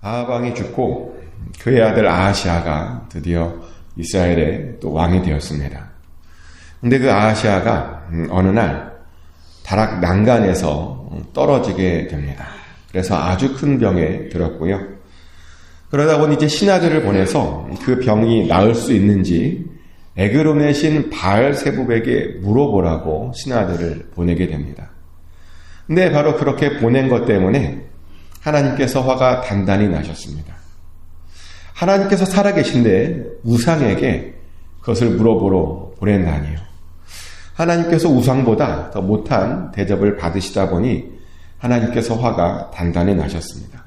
아합 왕이 죽고 그의 아들 아하시아가 드디어 이스라엘의 또 왕이 되었습니다. 근데 그 아하시아가 어느 날 다락 난간에서 떨어지게 됩니다. 그래서 아주 큰 병에 들었고요. 그러다 보니 이제 신하들을 보내서 그 병이 나을 수 있는지 에그론의 신 바알세붑에게 물어보라고 신하들을 보내게 됩니다. 근데 바로 그렇게 보낸 것 때문에 하나님께서 화가 단단히 나셨습니다. 하나님께서 살아계신데 우상에게 그것을 물어보러 보낸다니요. 하나님께서 우상보다 더 못한 대접을 받으시다 보니 하나님께서 화가 단단히 나셨습니다.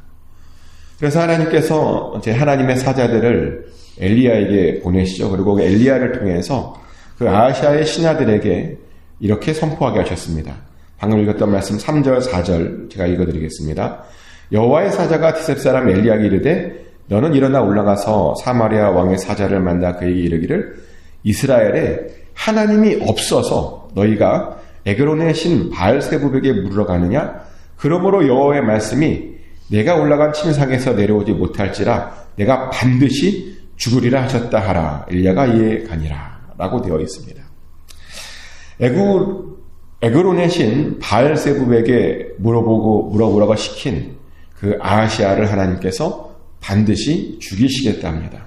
그래서 하나님께서 이제 하나님의 사자들을 엘리야에게 보내시죠. 그리고 엘리야를 통해서 그 아하시아의 신하들에게 이렇게 선포하게 하셨습니다. 방금 읽었던 말씀 3절, 4절 제가 읽어드리겠습니다. 여호와의 사자가 디셉 사람 엘리야에게 이르되 너는 일어나 올라가서 사마리아 왕의 사자를 만나 그에게 이르기를 이스라엘에 하나님이 없어서 너희가 에그론의 신 바알세붑에게 물으러 가느냐? 그러므로 여호와의 말씀이 내가 올라간 침상에서 내려오지 못할지라 내가 반드시 죽으리라 하셨다 하라. 엘리야가 이에 가니라 라고 되어 있습니다. 에그론의 신 바알세붑에게 물어보라고 시킨 그 아하시아를 하나님께서 반드시 죽이시겠답니다.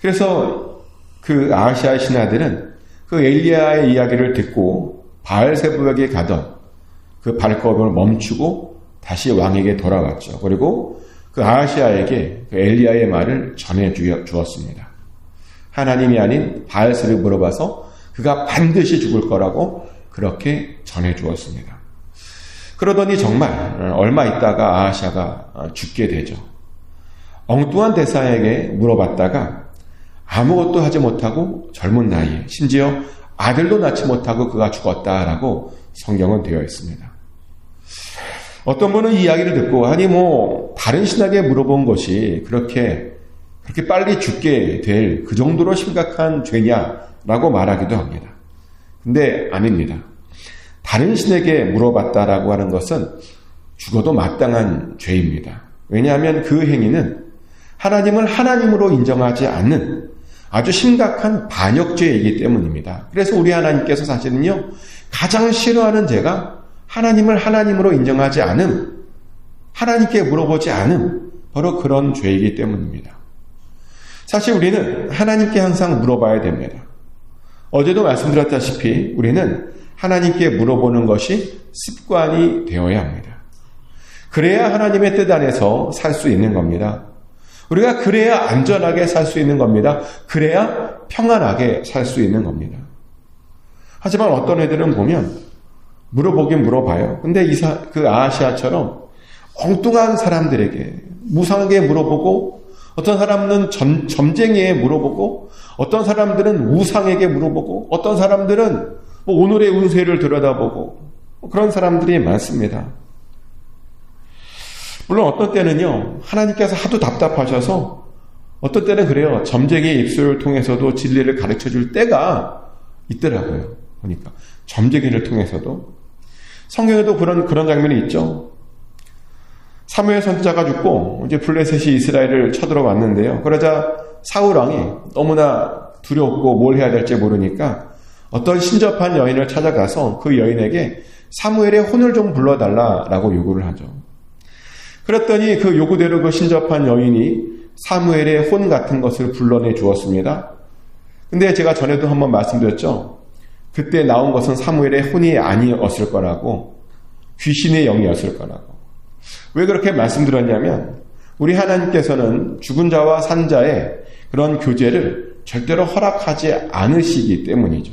그래서 그 아하시아의 신하들은 그 엘리야의 이야기를 듣고 바알세붑에게 가던 그 발걸음을 멈추고 다시 왕에게 돌아왔죠. 그리고 그 아하시아에게 그 엘리야의 말을 전해 주었습니다. 하나님이 아닌 바알세붑을 물어봐서 그가 반드시 죽을 거라고 그렇게 전해 주었습니다. 그러더니 정말 얼마 있다가 아하시아가 죽게 되죠. 엉뚱한 대사에게 물어봤다가 아무것도 하지 못하고 젊은 나이에 심지어 아들도 낳지 못하고 그가 죽었다라고 성경은 되어 있습니다. 어떤 분은 이 이야기를 듣고 아니 다른 신에게 물어본 것이 그렇게 빨리 죽게 될 그 정도로 심각한 죄냐라고 말하기도 합니다. 근데 아닙니다. 다른 신에게 물어봤다라고 하는 것은 죽어도 마땅한 죄입니다. 왜냐하면 그 행위는 하나님을 하나님으로 인정하지 않는 아주 심각한 반역죄이기 때문입니다. 그래서 우리 하나님께서 사실은요, 가장 싫어하는 죄가 하나님을 하나님으로 인정하지 않음, 하나님께 물어보지 않음, 바로 그런 죄이기 때문입니다. 사실 우리는 하나님께 항상 물어봐야 됩니다. 어제도 말씀드렸다시피 우리는 하나님께 물어보는 것이 습관이 되어야 합니다. 그래야 하나님의 뜻 안에서 살 수 있는 겁니다. 우리가 그래야 안전하게 살 수 있는 겁니다. 그래야 평안하게 살 수 있는 겁니다. 하지만 어떤 애들은 보면 물어보긴 물어봐요. 근데 그 아하시아처럼 엉뚱한 사람들에게 무상하게 물어보고 어떤 사람은 점쟁이에 물어보고 어떤 사람들은 우상에게 물어보고 어떤 사람들은 오늘의 운세를 들여다보고 그런 사람들이 많습니다. 물론 어떤 때는요, 하나님께서 하도 답답하셔서 어떤 때는 그래요. 점쟁이의 입술을 통해서도 진리를 가르쳐 줄 때가 있더라고요. 보니까 점쟁이를 통해서도 성경에도 그런 장면이 있죠. 사무엘 선지자가 죽고 이제 블레셋이 이스라엘을 쳐들어왔는데요. 그러자 사울 왕이 너무나 두렵고 뭘 해야 될지 모르니까 어떤 신접한 여인을 찾아가서 그 여인에게 사무엘의 혼을 좀 불러달라라고 요구를 하죠. 그랬더니 그 요구대로 그 신접한 여인이 사무엘의 혼 같은 것을 불러내 주었습니다. 근데 제가 전에도 한번 말씀드렸죠. 그때 나온 것은 사무엘의 혼이 아니었을 거라고, 귀신의 영이었을 거라고. 왜 그렇게 말씀드렸냐면 우리 하나님께서는 죽은 자와 산 자의 그런 교제를 절대로 허락하지 않으시기 때문이죠.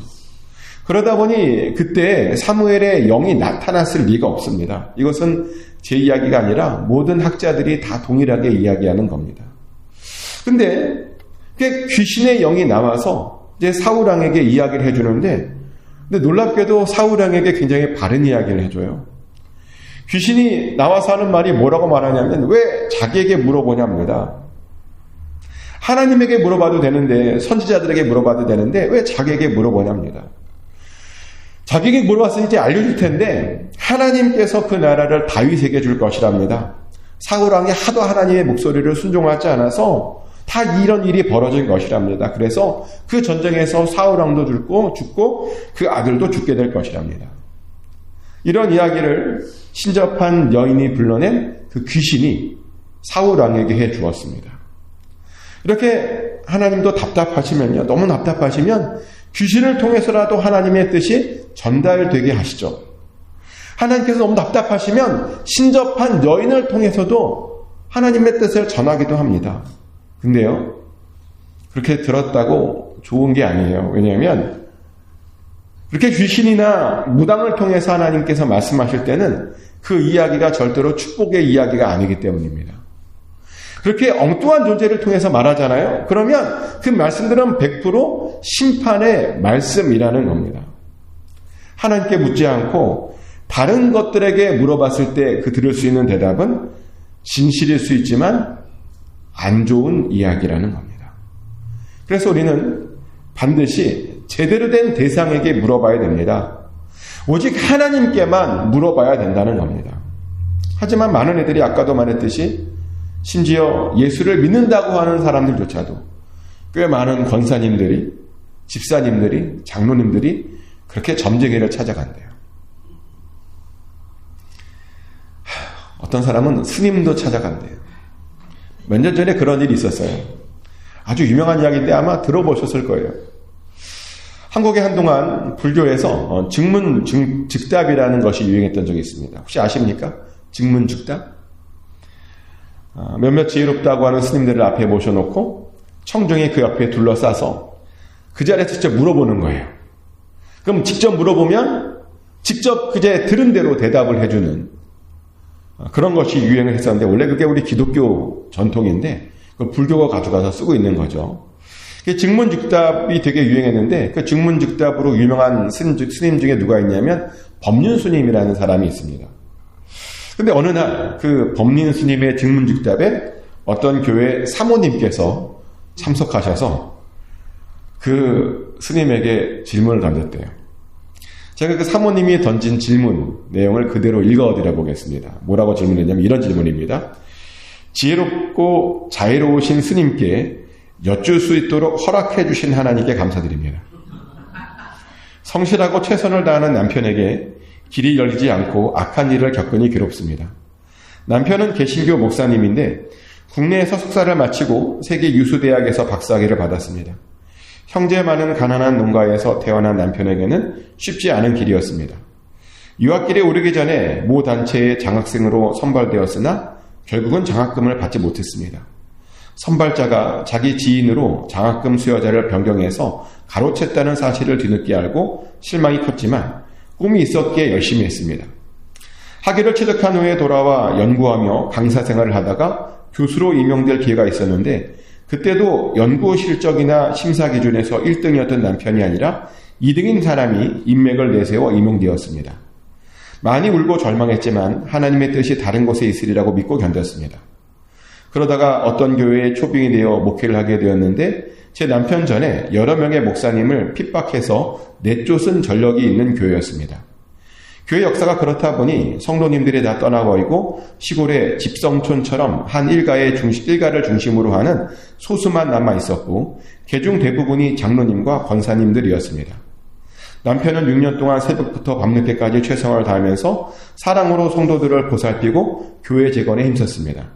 그러다 보니 그때 사무엘의 영이 나타났을 리가 없습니다. 이것은 제 이야기가 아니라 모든 학자들이 다 동일하게 이야기하는 겁니다. 근데 귀신의 영이 나와서 이제 사울 왕에게 이야기를 해주는데, 근데 놀랍게도 사울 왕에게 굉장히 바른 이야기를 해줘요. 귀신이 나와서 하는 말이 뭐라고 말하냐면 왜 자기에게 물어보냐입니다. 하나님에게 물어봐도 되는데, 선지자들에게 물어봐도 되는데 왜 자기에게 물어보냐입니다. 자기에게 물어봤으니 이제 알려줄 텐데 하나님께서 그 나라를 다윗에게 줄 것이랍니다. 사울왕이 하도 하나님의 목소리를 순종하지 않아서 다 이런 일이 벌어진 것이랍니다. 그래서 그 전쟁에서 사울왕도 죽고 그 아들도 죽게 될 것이랍니다. 이런 이야기를 신접한 여인이 불러낸 그 귀신이 사울왕에게 해 주었습니다. 이렇게 하나님도 답답하시면요, 너무 답답하시면 귀신을 통해서라도 하나님의 뜻이 전달되게 하시죠. 하나님께서 너무 답답하시면 신접한 여인을 통해서도 하나님의 뜻을 전하기도 합니다. 근데요, 그렇게 들었다고 좋은 게 아니에요. 왜냐하면 그렇게 귀신이나 무당을 통해서 하나님께서 말씀하실 때는 그 이야기가 절대로 축복의 이야기가 아니기 때문입니다. 그렇게 엉뚱한 존재를 통해서 말하잖아요. 그러면 그 말씀들은 100% 심판의 말씀이라는 겁니다. 하나님께 묻지 않고 다른 것들에게 물어봤을 때 그 들을 수 있는 대답은 진실일 수 있지만 안 좋은 이야기라는 겁니다. 그래서 우리는 반드시 제대로 된 대상에게 물어봐야 됩니다. 오직 하나님께만 물어봐야 된다는 겁니다. 하지만 많은 애들이 아까도 말했듯이 심지어 예수를 믿는다고 하는 사람들조차도 꽤 많은 권사님들이, 집사님들이, 장로님들이 그렇게 점쟁이를 찾아간대요. 어떤 사람은 스님도 찾아간대요. 몇 년 전에 그런 일이 있었어요. 아주 유명한 이야기인데 아마 들어보셨을 거예요. 한국에 한동안 불교에서 증문즉답이라는 것이 유행했던 적이 있습니다. 혹시 아십니까? 증문즉답? 몇몇 지혜롭다고 하는 스님들을 앞에 모셔놓고 청중이 그 옆에 둘러싸서 그 자리에서 직접 물어보는 거예요. 그럼 직접 물어보면 직접 그제 들은 대로 대답을 해주는 그런 것이 유행을 했었는데, 원래 그게 우리 기독교 전통인데 그걸 불교가 가져가서 쓰고 있는 거죠. 증문즉답이 되게 유행했는데 그 증문즉답으로 유명한 스님 중에 누가 있냐면 법륜스님이라는 사람이 있습니다. 근데 어느 날 그 법륜스님의 증문즉답에 어떤 교회 사모님께서 참석하셔서 그 스님에게 질문을 던졌대요. 제가 그 사모님이 던진 질문 내용을 그대로 읽어드려 보겠습니다. 뭐라고 질문했냐면 이런 질문입니다. 지혜롭고 자애로우신 스님께 여쭐 수 있도록 허락해 주신 하나님께 감사드립니다. 성실하고 최선을 다하는 남편에게 길이 열리지 않고 악한 일을 겪으니 괴롭습니다. 남편은 개신교 목사님인데 국내에서 석사를 마치고 세계 유수대학에서 박사학위를 받았습니다. 형제 많은 가난한 농가에서 태어난 남편에게는 쉽지 않은 길이었습니다. 유학길에 오르기 전에 모 단체의 장학생으로 선발되었으나 결국은 장학금을 받지 못했습니다. 선발자가 자기 지인으로 장학금 수여자를 변경해서 가로챘다는 사실을 뒤늦게 알고 실망이 컸지만 꿈이 있었기에 열심히 했습니다. 학위를 취득한 후에 돌아와 연구하며 강사 생활을 하다가 교수로 임명될 기회가 있었는데 그때도 연구 실적이나 심사 기준에서 1등이었던 남편이 아니라 2등인 사람이 인맥을 내세워 임용되었습니다. 많이 울고 절망했지만 하나님의 뜻이 다른 곳에 있으리라고 믿고 견뎠습니다. 그러다가 어떤 교회에 초빙이 되어 목회를 하게 되었는데 제 남편 전에 여러 명의 목사님을 핍박해서 내쫓은 전력이 있는 교회였습니다. 교회 역사가 그렇다 보니 성도님들이 다 떠나버리고 시골의 집성촌처럼 한 일가를 중심으로 하는 소수만 남아있었고 개중 대부분이 장로님과 권사님들이었습니다. 남편은 6년 동안 새벽부터 밤늦게까지 최선을 다하면서 사랑으로 성도들을 보살피고 교회 재건에 힘썼습니다.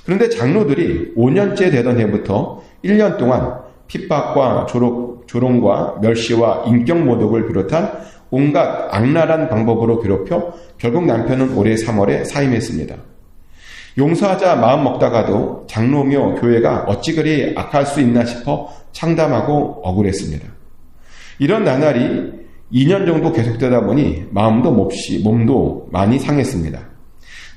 그런데 장로들이 5년째 되던 해부터 1년 동안 핍박과 조롱과 멸시와 인격 모독을 비롯한 온갖 악랄한 방법으로 괴롭혀 결국 남편은 올해 3월에 사임했습니다. 용서하자 마음 먹다가도 장로며 교회가 어찌 그리 악할 수 있나 싶어 참담하고 억울했습니다. 이런 나날이 2년 정도 계속되다 보니 마음도 몹시 몸도 많이 상했습니다.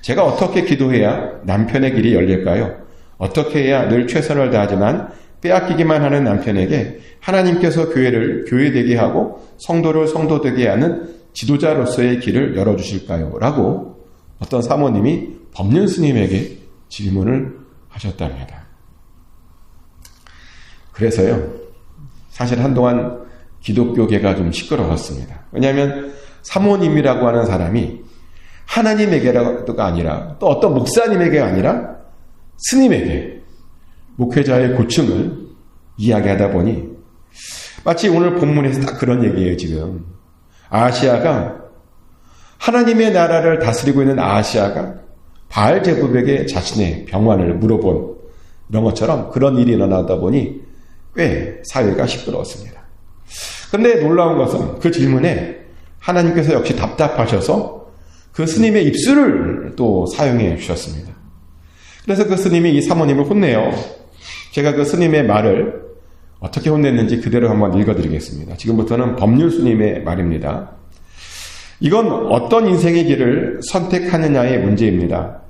제가 어떻게 기도해야 남편의 길이 열릴까요? 어떻게 해야 늘 최선을 다하지만 빼앗기기만 하는 남편에게 하나님께서 교회를 교회되게 하고 성도를 성도되게 하는 지도자로서의 길을 열어주실까요? 라고 어떤 사모님이 법륜 스님에게 질문을 하셨답니다. 그래서요, 사실 한동안 기독교계가 좀 시끄러웠습니다. 왜냐하면 사모님이라고 하는 사람이 하나님에게가 아니라 또 어떤 목사님에게가 아니라 스님에게 목회자의 고충을 이야기하다 보니 마치 오늘 본문에서 딱 그런 얘기예요. 지금 아하시아가 하나님의 나라를 다스리고 있는 아하시아가 바알 제국에게 자신의 병환을 물어본 이런 것처럼 그런 일이 일어나다 보니 꽤 사회가 시끄러웠습니다. 그런데 놀라운 것은 그 질문에 하나님께서 역시 답답하셔서 그 스님의 입술을 또 사용해 주셨습니다. 그래서 그 스님이 이 사모님을 혼내요. 제가 그 스님의 말을 어떻게 혼냈는지 그대로 한번 읽어드리겠습니다. 지금부터는 법률 스님의 말입니다. 이건 어떤 인생의 길을 선택하느냐의 문제입니다.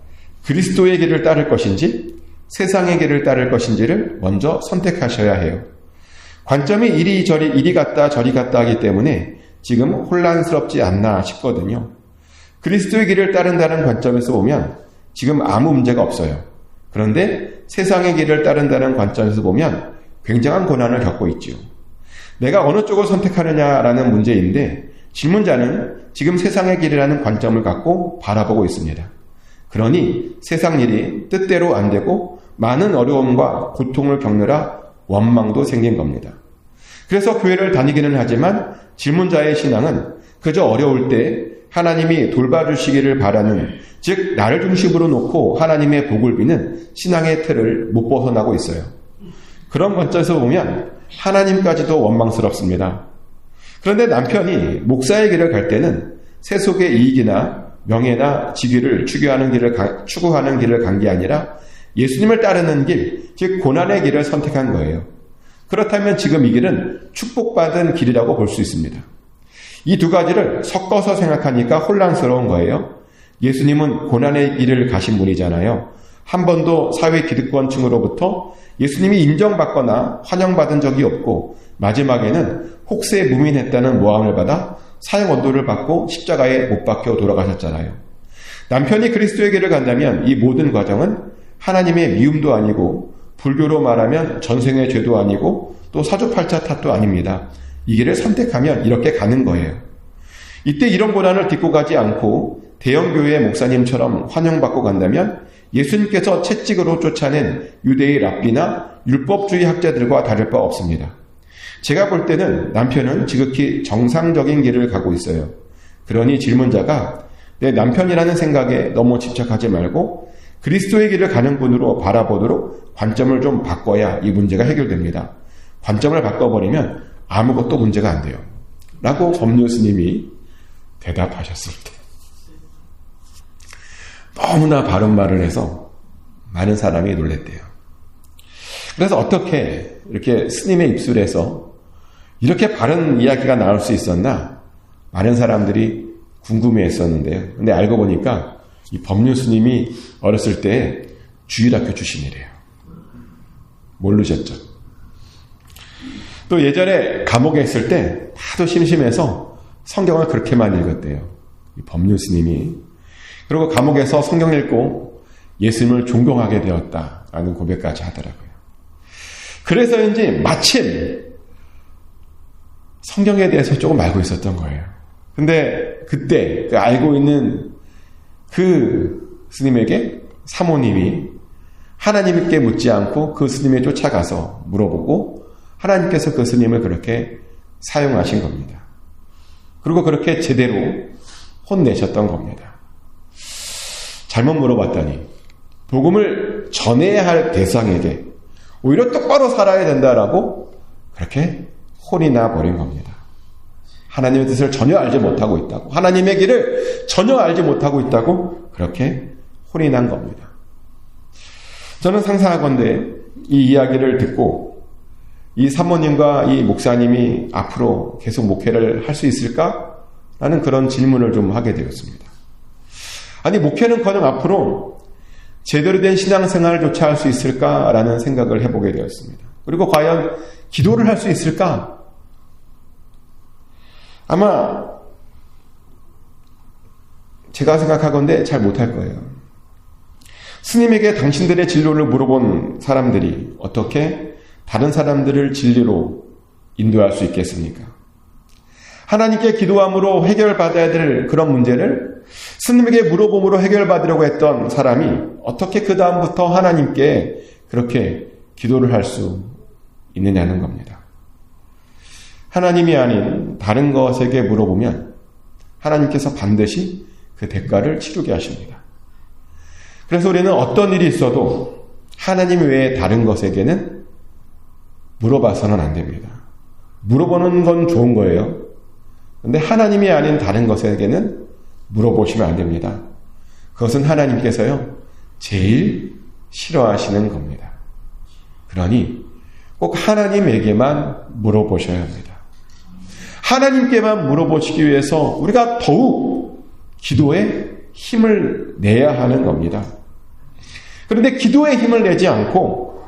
그리스도의 길을 따를 것인지 세상의 길을 따를 것인지를 먼저 선택하셔야 해요. 관점이 이리 갔다 저리 갔다 하기 때문에 지금 혼란스럽지 않나 싶거든요. 그리스도의 길을 따른다는 관점에서 보면 지금 아무 문제가 없어요. 그런데 세상의 길을 따른다는 관점에서 보면 굉장한 고난을 겪고 있죠. 내가 어느 쪽을 선택하느냐라는 문제인데 질문자는 지금 세상의 길이라는 관점을 갖고 바라보고 있습니다. 그러니 세상 일이 뜻대로 안 되고 많은 어려움과 고통을 겪느라 원망도 생긴 겁니다. 그래서 교회를 다니기는 하지만 질문자의 신앙은 그저 어려울 때 하나님이 돌봐주시기를 바라는, 즉 나를 중심으로 놓고 하나님의 복을 비는 신앙의 틀을 못 벗어나고 있어요. 그런 관점에서 보면 하나님까지도 원망스럽습니다. 그런데 남편이 목사의 길을 갈 때는 세속의 이익이나 명예나 직위를 추구하는 길을 간 게 아니라 예수님을 따르는 길, 즉 고난의 길을 선택한 거예요. 그렇다면 지금 이 길은 축복받은 길이라고 볼 수 있습니다. 이 두 가지를 섞어서 생각하니까 혼란스러운 거예요. 예수님은 고난의 길을 가신 분이잖아요. 한 번도 사회 기득권층으로부터 예수님이 인정받거나 환영받은 적이 없고 마지막에는 혹세 무민했다는 모함을 받아 사형언도를 받고 십자가에 못 박혀 돌아가셨잖아요. 남편이 그리스도의 길을 간다면 이 모든 과정은 하나님의 미움도 아니고 불교로 말하면 전생의 죄도 아니고 또 사주팔자 탓도 아닙니다. 이 길을 선택하면 이렇게 가는 거예요. 이때 이런 고난을 딛고 가지 않고 대형교회 목사님처럼 환영받고 간다면 예수님께서 채찍으로 쫓아낸 유대의 랍비나 율법주의 학자들과 다를 바 없습니다. 제가 볼 때는 남편은 지극히 정상적인 길을 가고 있어요. 그러니 질문자가 내 남편이라는 생각에 너무 집착하지 말고 그리스도의 길을 가는 분으로 바라보도록 관점을 좀 바꿔야 이 문제가 해결됩니다. 관점을 바꿔버리면 아무것도 문제가 안 돼요. 라고 법률 스님이 대답하셨습니다. 너무나 바른 말을 해서 많은 사람이 놀랬대요. 그래서 어떻게 이렇게 스님의 입술에서 이렇게 바른 이야기가 나올 수 있었나? 많은 사람들이 궁금해했었는데요. 근데 알고 보니까 이 법률 스님이 어렸을 때 주일학교 출신이래요. 모르셨죠? 또 예전에 감옥에 있을 때 하도 심심해서 성경을 그렇게 많이 읽었대요. 이 법률 스님이. 그리고 감옥에서 성경 읽고 예수님을 존경하게 되었다라는 고백까지 하더라고요. 그래서인지 마침 성경에 대해서 조금 알고 있었던 거예요. 근데 그때 알고 있는 그 스님에게 사모님이 하나님께 묻지 않고 그 스님에 쫓아가서 물어보고 하나님께서 그 스님을 그렇게 사용하신 겁니다. 그리고 그렇게 제대로 혼내셨던 겁니다. 잘못 물어봤더니 복음을 전해야 할 대상에게 오히려 똑바로 살아야 된다라고 그렇게 혼이 나 버린 겁니다. 하나님의 뜻을 전혀 알지 못하고 있다고, 하나님의 길을 전혀 알지 못하고 있다고 그렇게 혼이 난 겁니다. 저는 상상하건대 이 이야기를 듣고 이 사모님과 이 목사님이 앞으로 계속 목회를 할 수 있을까? 라는 그런 질문을 좀 하게 되었습니다. 아니, 목회는커녕 앞으로 제대로 된 신앙생활조차 할 수 있을까라는 생각을 해보게 되었습니다. 그리고 과연 기도를 할 수 있을까? 아마 제가 생각하건대 잘 못할 거예요. 스님에게 당신들의 진로를 물어본 사람들이 어떻게 다른 사람들을 진리로 인도할 수 있겠습니까? 하나님께 기도함으로 해결받아야 될 그런 문제를 스님에게 물어봄으로 해결받으려고 했던 사람이 어떻게 그 다음부터 하나님께 그렇게 기도를 할 수 있느냐는 겁니다. 하나님이 아닌 다른 것에게 물어보면 하나님께서 반드시 그 대가를 치르게 하십니다. 그래서 우리는 어떤 일이 있어도 하나님 외에 다른 것에게는 물어봐서는 안 됩니다. 물어보는 건 좋은 거예요. 그런데 하나님이 아닌 다른 것에게는 물어보시면 안 됩니다. 그것은 하나님께서요, 제일 싫어하시는 겁니다. 그러니 꼭 하나님에게만 물어보셔야 합니다. 하나님께만 물어보시기 위해서 우리가 더욱 기도에 힘을 내야 하는 겁니다. 그런데 기도에 힘을 내지 않고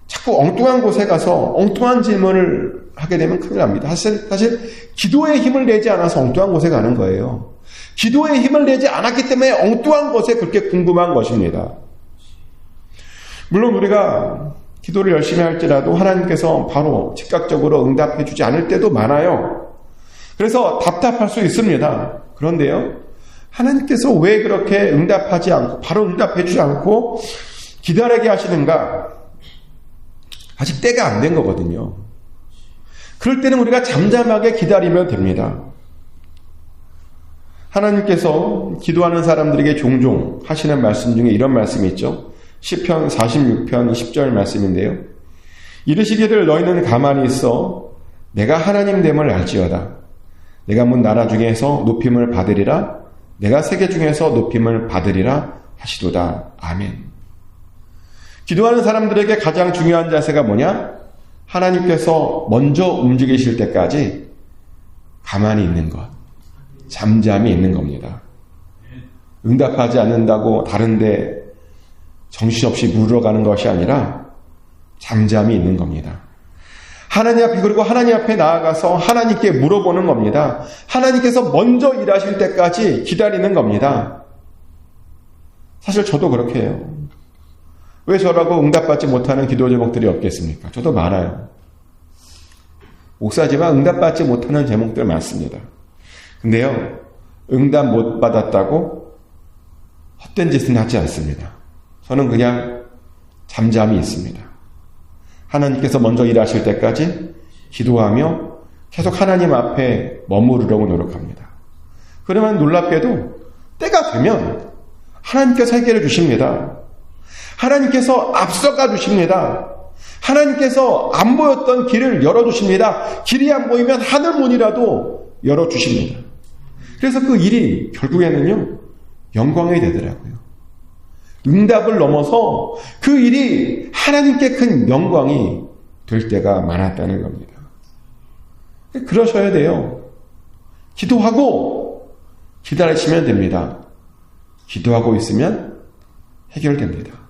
자꾸 엉뚱한 곳에 가서 엉뚱한 질문을 하게 되면 큰일 납니다. 사실 기도에 힘을 내지 않아서 엉뚱한 곳에 가는 거예요. 기도에 힘을 내지 않았기 때문에 엉뚱한 것에 그렇게 궁금한 것입니다. 물론 우리가 기도를 열심히 할지라도 하나님께서 바로 즉각적으로 응답해 주지 않을 때도 많아요. 그래서 답답할 수 있습니다. 그런데요, 하나님께서 왜 그렇게 응답하지 않고 바로 응답해 주지 않고 기다리게 하시는가? 아직 때가 안 된 거거든요. 그럴 때는 우리가 잠잠하게 기다리면 됩니다. 하나님께서 기도하는 사람들에게 종종 하시는 말씀 중에 이런 말씀이 있죠. 시편 46편 10절 말씀인데요. 이르시기를 너희는 가만히 있어 내가 하나님 됨을 알지어다. 내가 문 나라 중에서 높임을 받으리라. 내가 세계 중에서 높임을 받으리라 하시도다. 아멘. 기도하는 사람들에게 가장 중요한 자세가 뭐냐? 하나님께서 먼저 움직이실 때까지 가만히 있는 것, 잠잠히 있는 겁니다. 응답하지 않는다고 다른데 정신없이 물러가는 것이 아니라 잠잠히 있는 겁니다. 하나님 앞에, 그리고 하나님 앞에 나아가서 하나님께 물어보는 겁니다. 하나님께서 먼저 일하실 때까지 기다리는 겁니다. 사실 저도 그렇게 해요. 왜 저라고 응답받지 못하는 기도 제목들이 없겠습니까? 저도 많아요. 목사지만 응답받지 못하는 제목들 많습니다. 근데요, 응답 못 받았다고 헛된 짓은 하지 않습니다. 저는 그냥 잠잠히 있습니다. 하나님께서 먼저 일하실 때까지 기도하며 계속 하나님 앞에 머무르려고 노력합니다. 그러면 놀랍게도 때가 되면 하나님께서 해결해 주십니다. 하나님께서 앞서가 주십니다. 하나님께서 안 보였던 길을 열어주십니다. 길이 안 보이면 하늘 문이라도 열어주십니다. 그래서 그 일이 결국에는요, 영광이 되더라고요. 응답을 넘어서 그 일이 하나님께 큰 영광이 될 때가 많았다는 겁니다. 그러셔야 돼요. 기도하고 기다리시면 됩니다. 기도하고 있으면 해결됩니다.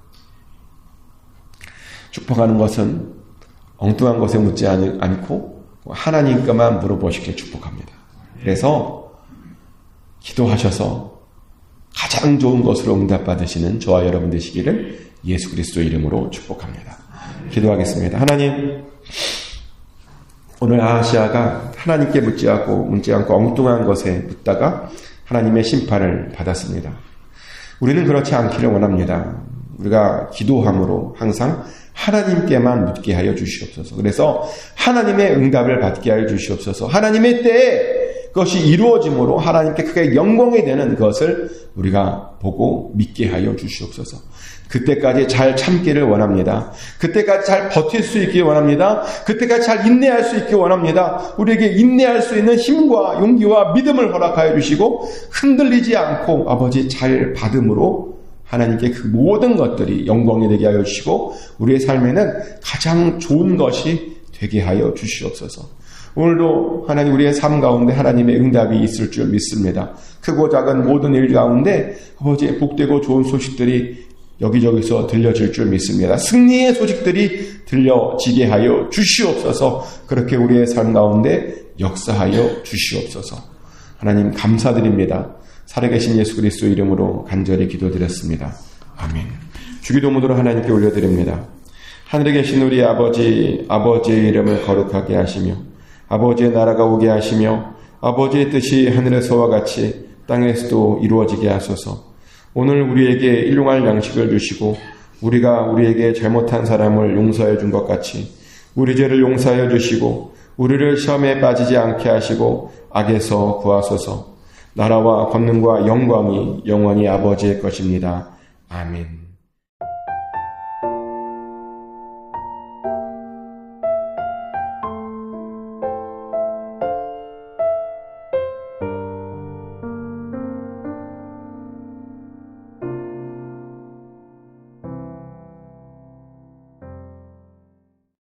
축복하는 것은 엉뚱한 것에 묻지 않고 하나님께만 물어보시길 축복합니다. 그래서 기도하셔서 가장 좋은 것으로 응답받으시는 저와 여러분 되시기를 예수 그리스도 이름으로 축복합니다. 기도하겠습니다. 하나님, 오늘 아하시아가 하나님께 묻지 않고 엉뚱한 것에 묻다가 하나님의 심판을 받았습니다. 우리는 그렇지 않기를 원합니다. 우리가 기도함으로 항상 하나님께만 묻게 하여 주시옵소서. 그래서 하나님의 응답을 받게 하여 주시옵소서. 하나님의 때에 그것이 이루어짐으로 하나님께 크게 영광이 되는 것을 우리가 보고 믿게 하여 주시옵소서. 그때까지 잘 참기를 원합니다. 그때까지 잘 버틸 수 있기를 원합니다. 그때까지 잘 인내할 수 있기를 원합니다. 우리에게 인내할 수 있는 힘과 용기와 믿음을 허락하여 주시고 흔들리지 않고 아버지 잘 받음으로 하나님께 그 모든 것들이 영광이 되게 하여 주시고 우리의 삶에는 가장 좋은 것이 되게 하여 주시옵소서. 오늘도 하나님 우리의 삶 가운데 하나님의 응답이 있을 줄 믿습니다. 크고 작은 모든 일 가운데 아버지의 복되고 좋은 소식들이 여기저기서 들려질 줄 믿습니다. 승리의 소식들이 들려지게 하여 주시옵소서. 그렇게 우리의 삶 가운데 역사하여 주시옵소서. 하나님 감사드립니다. 살아계신 예수 그리스도 이름으로 간절히 기도드렸습니다. 아멘. 주기도문으로 하나님께 올려드립니다. 하늘에 계신 우리 아버지의 이름을 거룩하게 하시며 아버지의 나라가 오게 하시며 아버지의 뜻이 하늘에서와 같이 땅에서도 이루어지게 하소서. 오늘 우리에게 일용할 양식을 주시고 우리가 우리에게 잘못한 사람을 용서해 준 것 같이 우리 죄를 용서하여 주시고 우리를 시험에 빠지지 않게 하시고 악에서 구하소서. 나라와 권능과 영광이 영원히 아버지의 것입니다. 아멘.